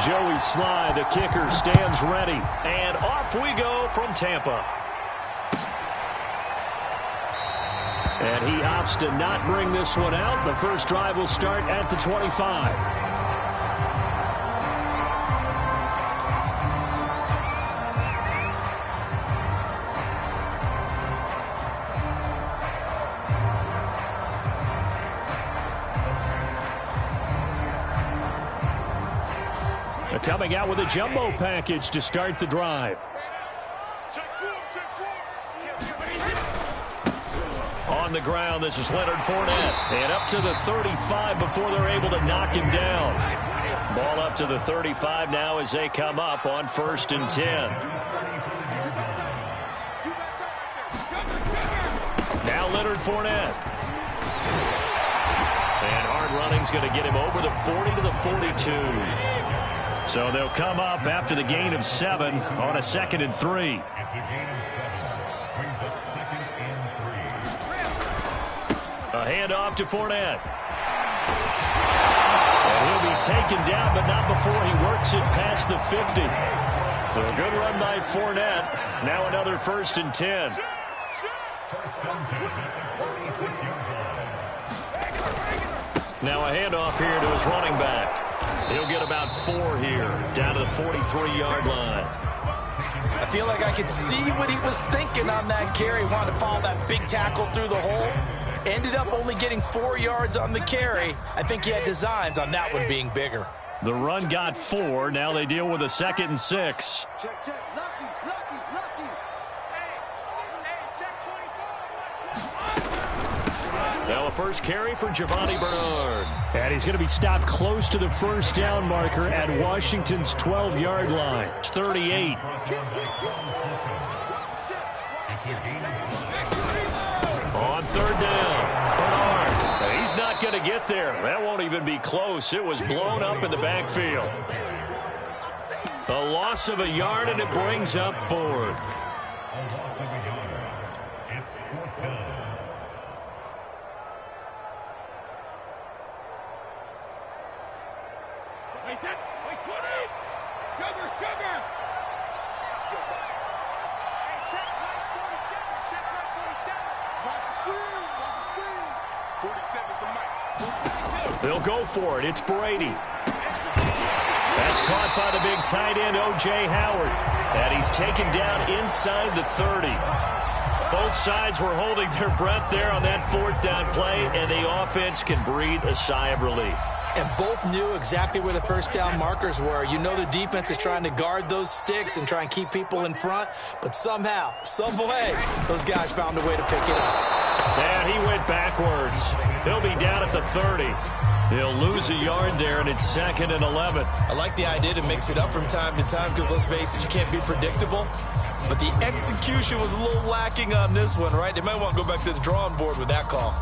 Joey Sly, the kicker, stands ready. And off we go from Tampa. And he opts to not bring this one out. The first drive will start at the 25. Coming out with a jumbo package to start the drive. On the ground, this is Leonard Fournette. And up to the 35 before they're able to knock him down. Ball up to the 35 now as they come up on 1st and 10. Now Leonard Fournette. And hard running's going to get him over the 40 to the 42. So they'll come up after the gain of 7 on a 2nd and 3. A handoff to Fournette. And he'll be taken down, but not before he works it past the 50. So a good run by Fournette. Now another 1st and 10. Now a handoff here to his running back. He'll get about 4 here, down to the 43-yard line. I feel like I could see what he was thinking on that carry. Wanted to follow that big tackle through the hole. Ended up only getting 4 yards on the carry. I think he had designs on that one being bigger. The run got 4. Now they deal with a 2nd and 6. Check, check. Lucky. Now a first carry for Giovanni Bernard. And he's going to be stopped close to the 1st down marker at Washington's 12-yard line. 38. On 3rd down, Bernard. He's not going to get there. That won't even be close. It was blown up in the backfield. A loss of a yard, and it brings up 4th. They'll go for it. It's Brady. That's caught by the big tight end, O.J. Howard. And he's taken down inside the 30. Both sides were holding their breath there on that 4th down play, and the offense can breathe a sigh of relief. And both knew exactly where the 1st down markers were. You know the defense is trying to guard those sticks and try and keep people in front, but somehow, some way, those guys found a way to pick it up. And he went backwards. He'll be down at the 30. He'll lose a yard there, and it's 2nd and 11. I like the idea to mix it up from time to time because, let's face it, you can't be predictable. But the execution was a little lacking on this one, right? They might want to go back to the drawing board with that call.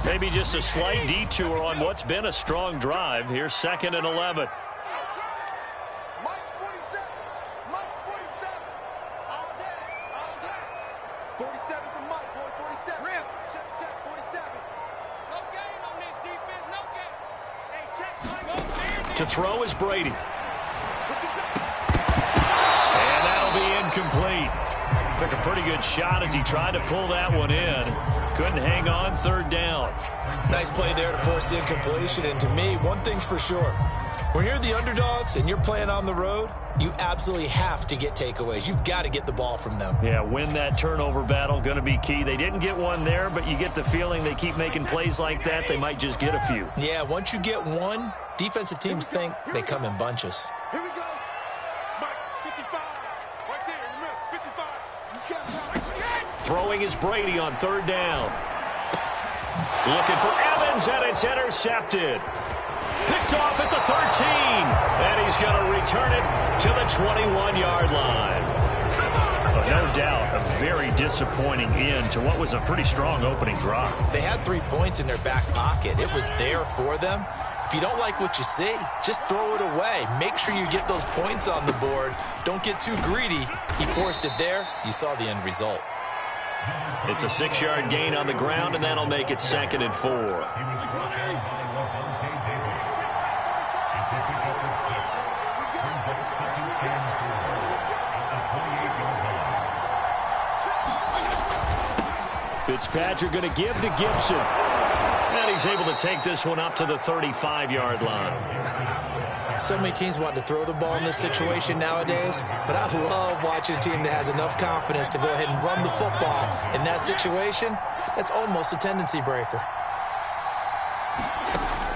Maybe just a slight detour on what's been a strong drive. Here's 2nd and 11. To throw is Brady. And that'll be incomplete. Took a pretty good shot as he tried to pull that one in. Couldn't hang on, 3rd down. Nice play there to force the incompletion. And to me, one thing's for sure. When you're the underdogs and you're playing on the road, you absolutely have to get takeaways. You've got to get the ball from them. Yeah, win that turnover battle, going to be key. They didn't get one there, but you get the feeling they keep making plays like that, they might just get a few. Yeah, once you get one, defensive teams think they come in bunches. Here we go. Mike, 55. Right there in the middle, 55. You can't stop. Throwing is Brady on 3rd down. Looking for Evans, and it's intercepted. Picked off at the 13, and he's going to return it to the 21-yard line. But no doubt, a very disappointing end to what was a pretty strong opening drive. They had 3 points in their back pocket. It was there for them. If you don't like what you see, just throw it away. Make sure you get those points on the board. Don't get too greedy. He forced it there. You saw the end result. It's a 6-yard gain on the ground, and that'll make it 2nd and 4. Fitzpatrick going to give to Gibson. And he's able to take this one up to the 35-yard line. So many teams want to throw the ball in this situation nowadays, but I love watching a team that has enough confidence to go ahead and run the football. In that situation, that's almost a tendency breaker.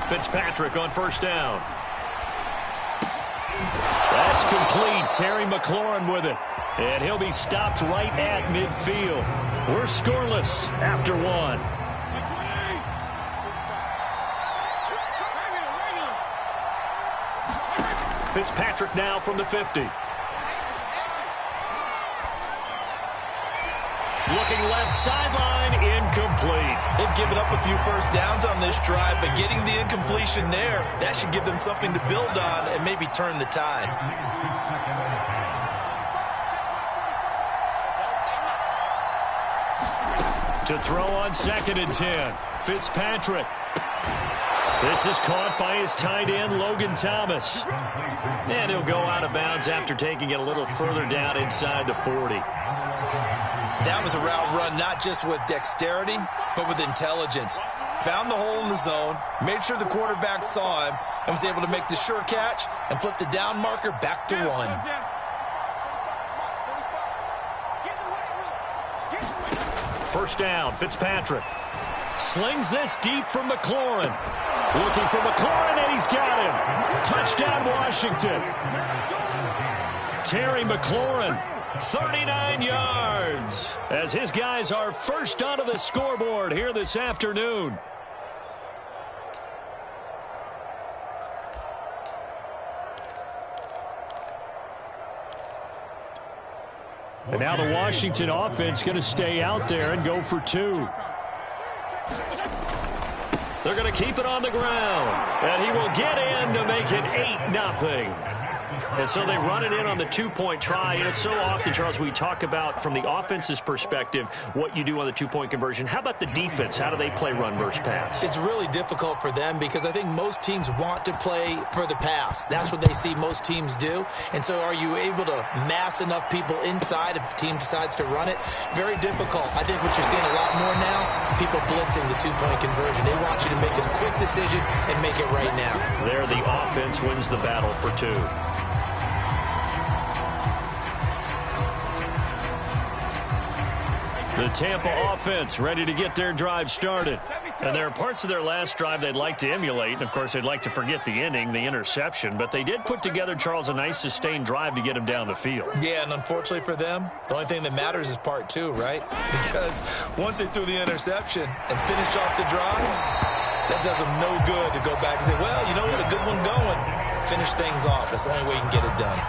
Fitzpatrick on first down. That's complete. Terry McLaurin with it. And he'll be stopped right at midfield. We're scoreless after one. Fitzpatrick now from the 50. Looking left sideline, incomplete. They've given up a few first downs on this drive, but getting the incompletion there, that should give them something to build on and maybe turn the tide. To throw on 2nd and 10. Fitzpatrick. This is caught by his tight end, Logan Thomas. And he'll go out of bounds after taking it a little further down inside the 40. That was a route run not just with dexterity, but with intelligence. Found the hole in the zone, made sure the quarterback saw him, and was able to make the sure catch and flip the down marker back to 1. First down, Fitzpatrick. Slings this deep from McLaurin. Looking for McLaurin, and he's got him. Touchdown, Washington. Terry McLaurin, 39 yards, as his guys are first onto the scoreboard here this afternoon. And now the Washington offense going to stay out there and go for 2. They're going to keep it on the ground. And he will get in to make it 8-0. And so they run it in on the 2-point try. And it's so often, Charles, we talk about from the offense's perspective what you do on the 2-point conversion. How about the defense? How do they play run versus pass? It's really difficult for them because I think most teams want to play for the pass. That's what they see most teams do. And so are you able to mass enough people inside if the team decides to run it? Very difficult. I think what you're seeing a lot more now, people blitzing the 2-point conversion. They want you to make a quick decision and make it right now. There, the offense wins the battle for 2. The Tampa offense ready to get their drive started. And there are parts of their last drive they'd like to emulate. And, of course, they'd like to forget the inning, the interception. But they did put together, Charles, a nice sustained drive to get them down the field. Yeah, and unfortunately for them, the only thing that matters is part 2, right? Because once they threw the interception and finished off the drive, that does them no good to go back and say, well, you know what, a good one going. Finish things off. That's the only way you can get it done.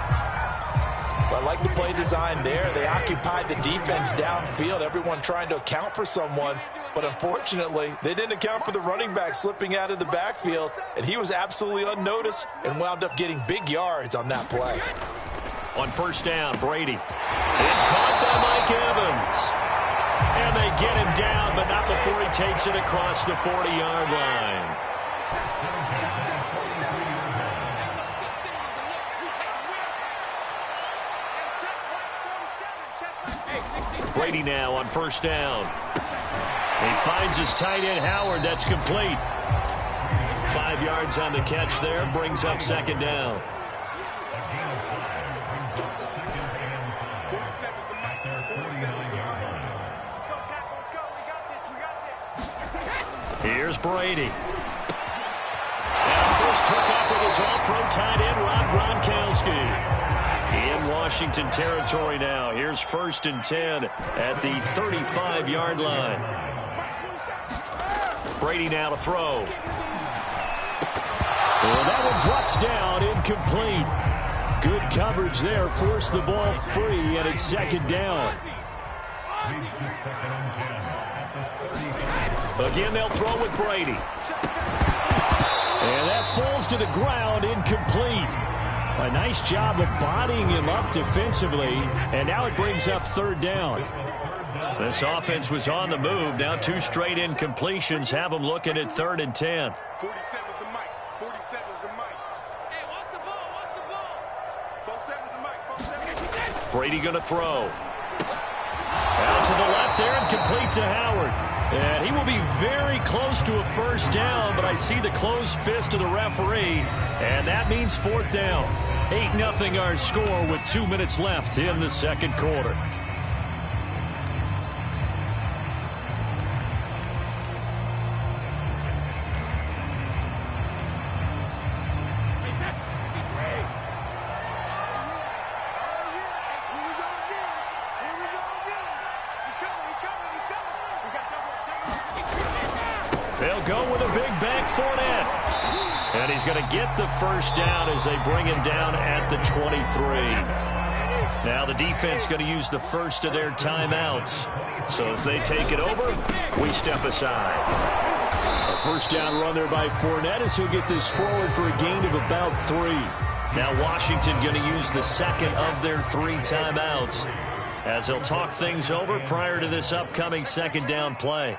I like the play design there. They occupied the defense downfield, everyone trying to account for someone. But unfortunately, they didn't account for the running back slipping out of the backfield, and he was absolutely unnoticed and wound up getting big yards on that play. On first down, Brady. It's caught by Mike Evans. And they get him down, but not before he takes it across the 40-yard line. Brady now on first down. He finds his tight end, Howard. That's complete. 5 yards on the catch there. Brings up second down. Here's Brady. And first hookup with his all-pro tight end, Rob Gronkowski. In Washington territory now. Here's 1st and 10 at the 35-yard line. Brady now to throw. And that one drops down, incomplete. Good coverage there, forced the ball free, and it's second down. Again, they'll throw with Brady. And that falls to the ground, incomplete. A nice job of bodying him up defensively, and now it brings up third down. This offense was on the move. Now 2 straight incompletions have them looking at 3rd and 10. 47's the mic. 47's the mic. Hey, what's the ball? What's the ball? 47's the mic. 47's the mic. Brady going to throw. Out to the left there and complete to Howard. And he will be very close to a first down, but I see the closed fist of the referee, and that means fourth down. 8-0 our score with 2 minutes left in the second quarter. They'll go with a big bank Fournette. And he's going to get the first down as they bring him down at the 23. Now the defense going to use the first of their timeouts. So as they take it over, we step aside. A first down run there by Fournette as he'll get this forward for a gain of about 3. Now Washington going to use the second of their 3 timeouts as they'll talk things over prior to this upcoming second down play.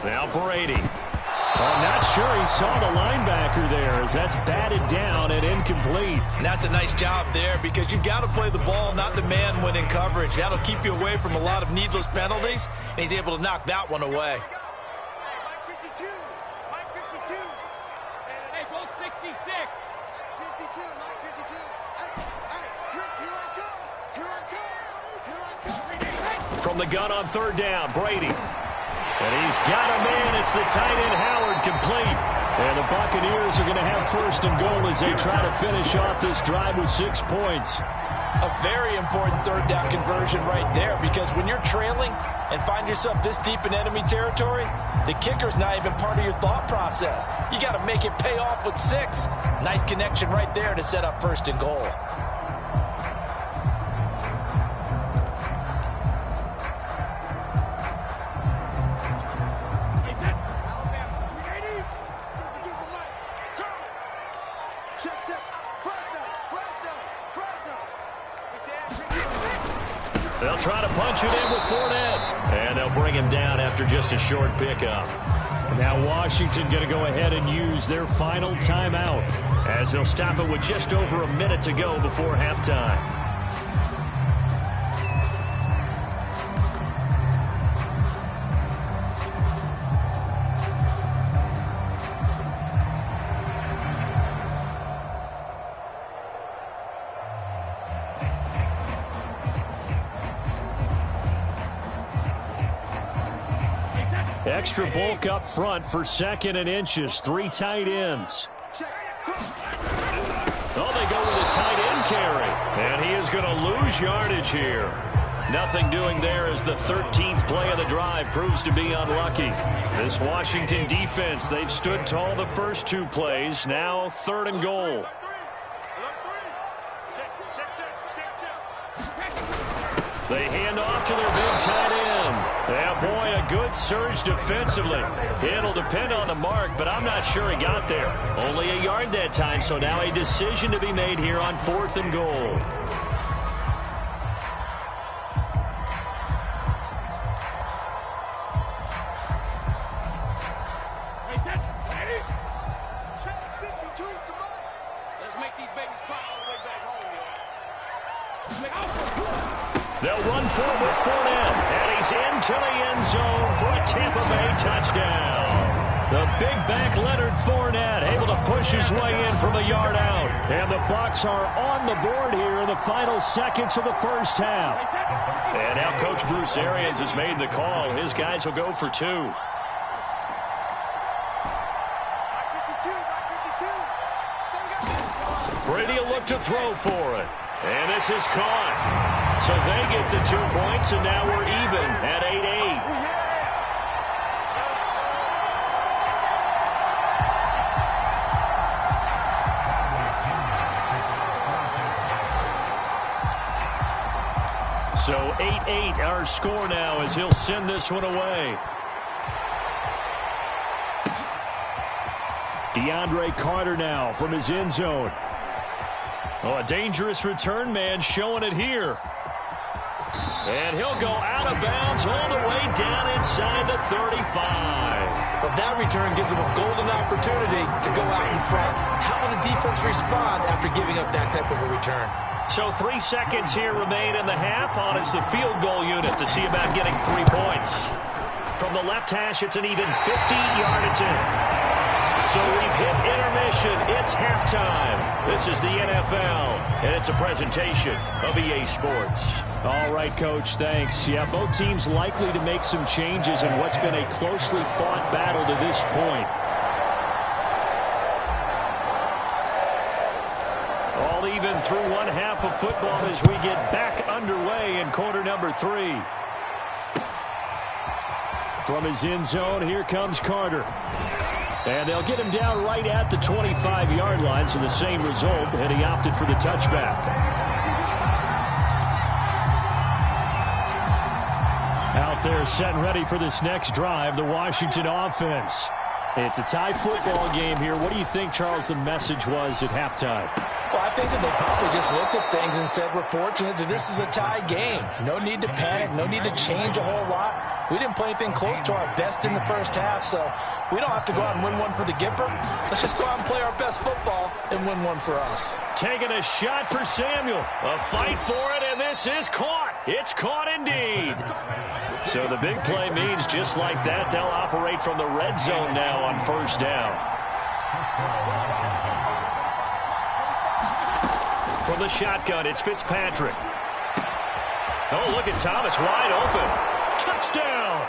Now Brady. I'm not sure he saw the linebacker there as that's batted down and incomplete. And that's a nice job there because you've got to play the ball, not the man when in coverage. That'll keep you away from a lot of needless penalties, and he's able to knock that one away. From the gun on third down, Brady. And he's got a man. It's the tight end Howard complete. And the Buccaneers are going to have first and goal as they try to finish off this drive with 6 points. A very important third down conversion right there because when you're trailing and find yourself this deep in enemy territory, the kicker's not even part of your thought process. You got to make it pay off with 6. Nice connection right there to set up first and goal. They'll try to punch it in with Fournette. And they'll bring him down after just a short pickup. Now Washington going to go ahead and use their final timeout as they'll stop it with just over a minute to go before halftime. Extra bulk up front for second and inches. 3 tight ends. Oh, they go with a tight end carry. And he is going to lose yardage here. Nothing doing there as the 13th play of the drive proves to be unlucky. This Washington defense, they've stood tall the first 2 plays. Now third and goal. They hand off to their big tight end. Yeah, boy, a good surge defensively. It'll depend on the mark, but I'm not sure he got there. Only a yard that time, so now a decision to be made here on 4th and goal. They'll run forward with Fournette, and he's into the end zone for a Tampa Bay touchdown. The big back Leonard Fournette able to push his way in from a yard out. And the Bucs are on the board here in the final seconds of the first half. And now Coach Bruce Arians has made the call. His guys will go for 2. Brady will look to throw for it. And this is caught. So they get the 2 points, and now we're even at 8-8. So 8-8 our score now as he'll send this one away. DeAndre Carter now from his end zone. Oh, a dangerous return man showing it here. And he'll go out of bounds all the way down inside the 35. But that return gives them a golden opportunity to go out in front. How will the defense respond after giving up that type of a return? So 3 seconds here remain in the half. On is the field goal unit to see about getting 3 points. From the left hash, it's an even 50-yard attempt. So we've hit intermission. It's halftime. This is the NFL, and it's a presentation of EA Sports. All right, Coach, thanks. Yeah, both teams likely to make some changes in what's been a closely fought battle to this point. All even through one half of football as we get back underway in quarter number 3. From his end zone, here comes Carter. And they'll get him down right at the 25-yard line, so the same result, and he opted for the touchback. Out there set and ready for this next drive, the Washington offense. It's a tie football game here. What do you think, Charles, the message was at halftime? Well, I think that they probably just looked at things and said, we're fortunate that this is a tie game. No need to panic, no need to change a whole lot. We didn't play anything close to our best in the first half, so we don't have to go out and win one for the Gipper. Let's just go out and play our best football and win one for us. Taking a shot for Samuel. A fight for it, and this is caught. It's caught indeed. So the big play means just like that, they'll operate from the red zone now on first down. From the shotgun, it's Fitzpatrick. Oh, look at Thomas wide open. Touchdown!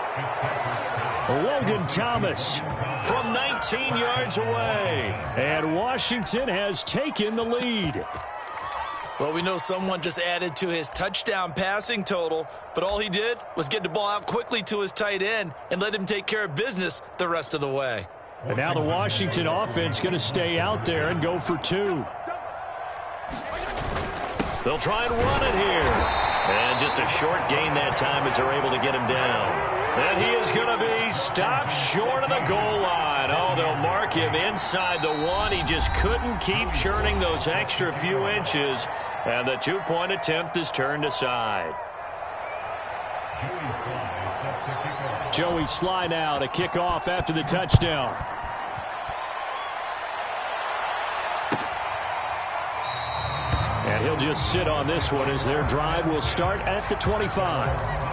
Logan Thomas from 19 yards away. And Washington has taken the lead. Well, we know someone just added to his touchdown passing total, but all he did was get the ball out quickly to his tight end and let him take care of business the rest of the way. And now the Washington offense going to stay out there and go for 2. They'll try and run it here. And just a short gain that time as they're able to get him down. And he is going to be stopped short of the goal line. Oh, they'll mark him inside the 1. He just couldn't keep churning those extra few inches. And the 2-point attempt is turned aside. Joey Sly now to kick off after the touchdown. And he'll just sit on this one as their drive will start at the 25.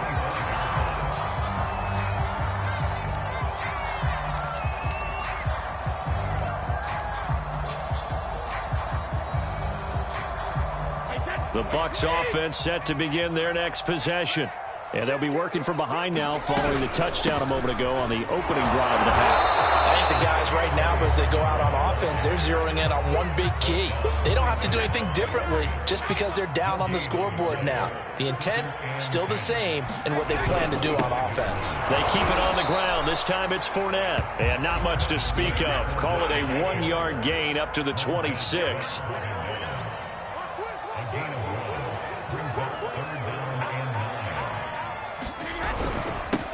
The Bucs offense set to begin their next possession. And they'll be working from behind now following the touchdown a moment ago on the opening drive of the half. I think the guys right now, as they go out on offense, they're zeroing in on one big key. They don't have to do anything differently just because they're down on the scoreboard now. The intent, still the same in what they plan to do on offense. They keep it on the ground. This time it's Fournette. And not much to speak of. Call it a 1-yard gain up to the 26.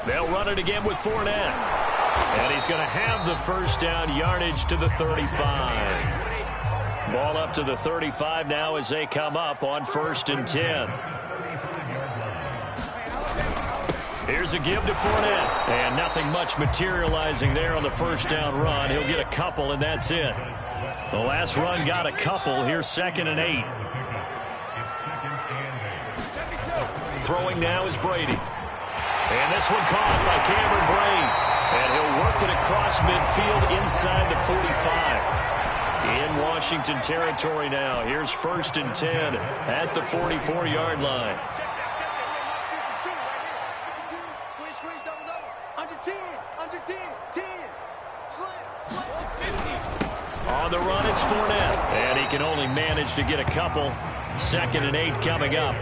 They'll run it again with Fournette. And he's going to have the first down yardage to the 35. Ball up to the 35 now as they come up on 1st and 10. Here's a give to Fournette. And nothing much materializing there on the first down run. He'll get a couple, and that's it. The last run got a couple. Here's 2nd and 8. Throwing now is Brady. And this one caught by Cameron Brate. And he'll work it across midfield inside the 45. In Washington territory now. Here's 1st and 10 at the 44-yard line. Squeeze, double. Under 10, 10. Slam. On the run, it's Fournette. And he can only manage to get a couple. 2nd and 8 coming up.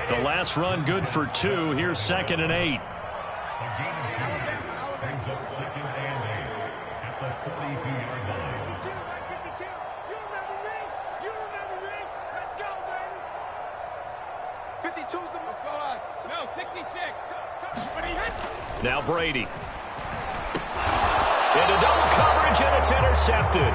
The last run good for 2. Here's 2nd and 8. Now Brady. Into double coverage, and it's intercepted.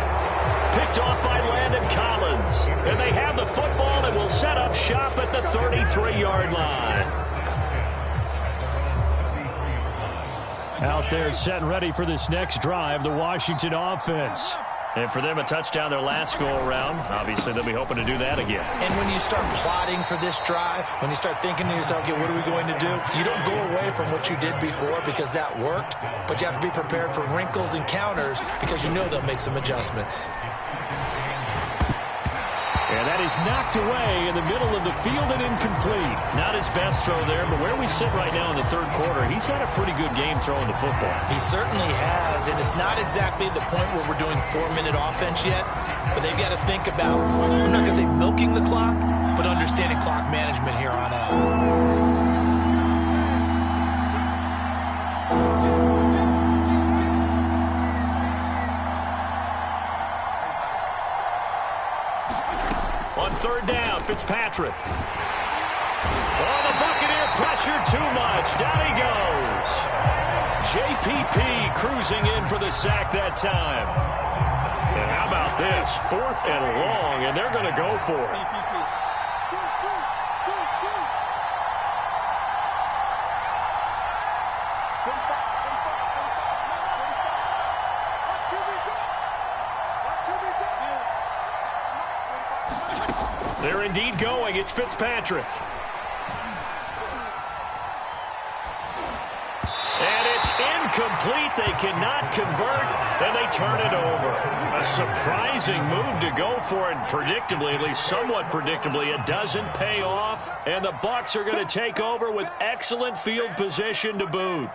Picked off by Landon Collins. And they have the football and will set up shop at the 33-yard line. Out there setting ready for this next drive, the Washington offense. And for them, a touchdown their last go-around. Obviously, they'll be hoping to do that again. And when you start plotting for this drive, when you start thinking to yourself, okay, what are we going to do? You don't go away from what you did before because that worked, but you have to be prepared for wrinkles and counters because you know they'll make some adjustments. And that is knocked away in the middle of the field and incomplete. Not his best throw there, but where we sit right now in the third quarter, he's had a pretty good game throwing the football. He certainly has, and it's not exactly the point where we're doing 4-minute offense yet, but they've got to think about, I'm not going to say milking the clock, but understanding clock management here on out. Third down, Fitzpatrick. Oh, the Buccaneer pressure too much. Down he goes. JPP cruising in for the sack that time. And how about this? 4th and long, and they're going to go for it. They're indeed going. It's Fitzpatrick. And it's incomplete. They cannot convert, and they turn it over. A surprising move to go for it. Predictably, at least somewhat predictably, it doesn't pay off. And the Bucs are going to take over with excellent field position to boot.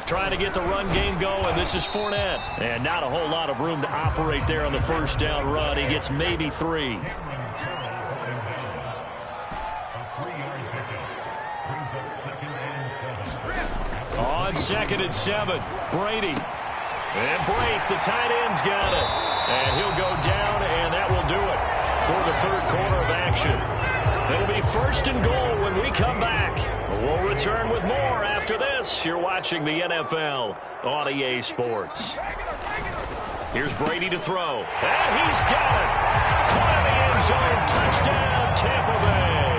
Trying to get the run game going. This is Fournette. And not a whole lot of room to operate there on the first down run. He gets maybe 3. On 2nd and 7, Brady. And Brake, the tight end's got it. And he'll go down, and that will do it for the third quarter of action. It'll be 1st and goal when we come back. We'll return with more after this. You're watching the NFL on EA Sports. Here's Brady to throw. And he's got it. Caught in the end zone. Touchdown, Tampa Bay.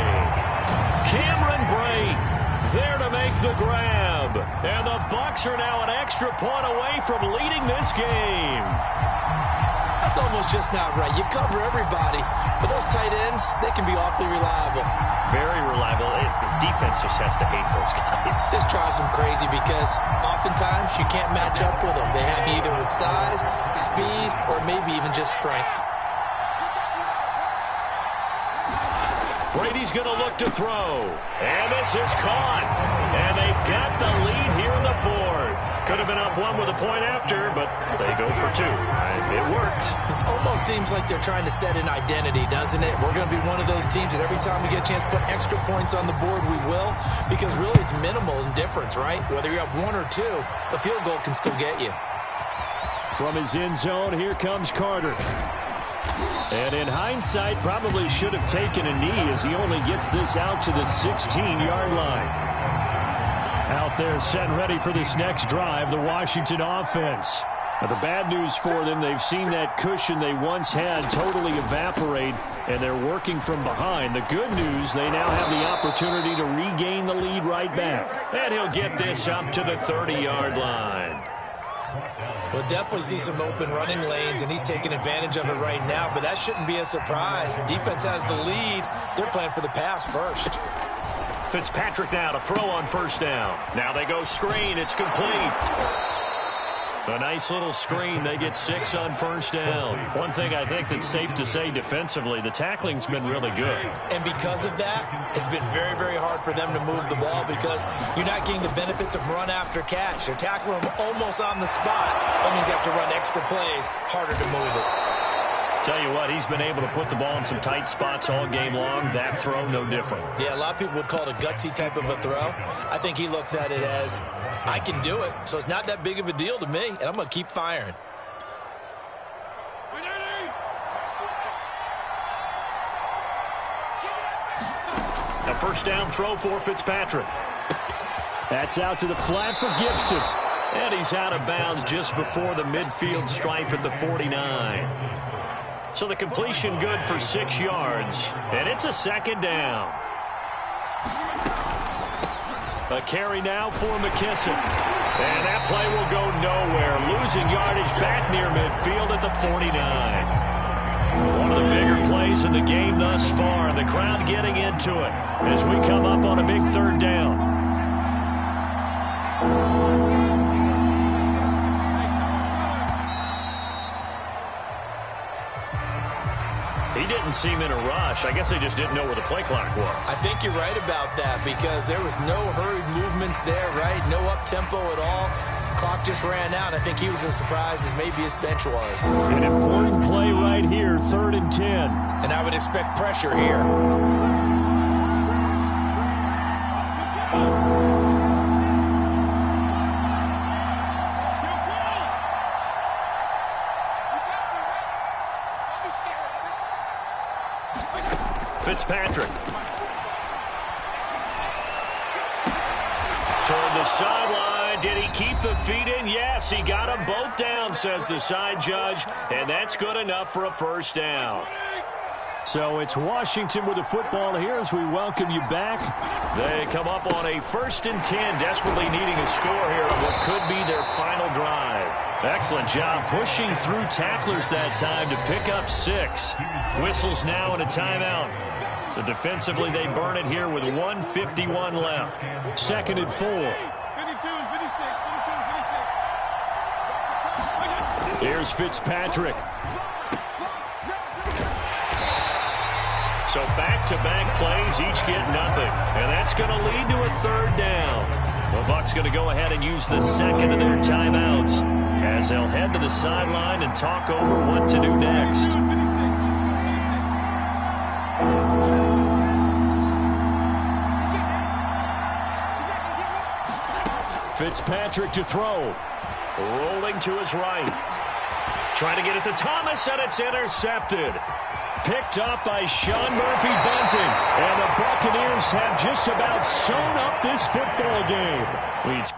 Cameron Brate there to make the grab. And the Bucs are now an extra point away from leading this game. That's almost just not right. You cover everybody, but those tight ends, they can be awfully reliable. Very reliable. Defense just has to hate those guys. Just drives them crazy because oftentimes you can't match up with them. They have you either with size, speed, or maybe even just strength. Brady's going to look to throw. And this is caught. And they've got the lead here in the 4th. Could have been up 1 with a point after, but they go for 2. It worked. It almost seems like they're trying to set an identity, doesn't it? We're going to be one of those teams that every time we get a chance to put extra points on the board, we will. Because really it's minimal in difference, right? Whether you're up 1 or 2, a field goal can still get you. From his end zone, here comes Carter. And in hindsight, probably should have taken a knee as he only gets this out to the 16-yard line. Out there setting ready for this next drive, the Washington offense. Now, the bad news for them, they've seen that cushion they once had totally evaporate, and they're working from behind. The good news, they now have the opportunity to regain the lead right back. And he'll get this up to the 30-yard line. We'll definitely see some open running lanes, and he's taking advantage of it right now, but that shouldn't be a surprise. Defense has the lead. They're playing for the pass first. Fitzpatrick now to throw on 1st down. Now they go screen. It's complete. A nice little screen. They get 6 on 1st down. One thing I think that's safe to say defensively, the tackling's been really good. And because of that, it's been very, very hard for them to move the ball because you're not getting the benefits of run after catch. They're tackling them almost on the spot. That means you have to run extra plays, harder to move it. Tell you what, he's been able to put the ball in some tight spots all game long. That throw, no different. Yeah, a lot of people would call it a gutsy type of a throw. I think he looks at it as, I can do it, so it's not that big of a deal to me, and I'm going to keep firing. A 1st down throw for Fitzpatrick. That's out to the flat for Gibson. And he's out of bounds just before the midfield stripe at the 49. So the completion good for 6 yards. And it's a 2nd down. A carry now for McKissick. And that play will go nowhere. Losing yardage back near midfield at the 49. One of the bigger plays in the game thus far, and the crowd getting into it as we come up on a big third down. He didn't seem in a rush. I guess they just didn't know where the play clock was. I think you're right about that because there was no hurried movements there, right? No up-tempo at all. Clock just ran out. I think he was as surprised as maybe his bench was. An important play right here, 3rd and 10. And I would expect pressure here. Fitzpatrick. Toward the sideline. Did he keep the feet in? Yes, he got them both down, says the side judge. And that's good enough for a first down. So it's Washington with the football here as we welcome you back. They come up on a 1st and 10, desperately needing a score here on what could be their final drive. Excellent job pushing through tacklers that time to pick up 6. Whistles now and a timeout. So defensively, they burn it here with 1:51 left. 2nd and 4. Here's Fitzpatrick. So back-to-back plays, each get nothing. And that's going to lead to a 3rd down. The Bucs going to go ahead and use the 2nd of their timeouts as they'll head to the sideline and talk over what to do next. Fitzpatrick to throw. Rolling to his right. Trying to get it to Thomas, and it's intercepted. Picked up by Sean Murphy-Benton. And the Buccaneers have just about sewn up this football game.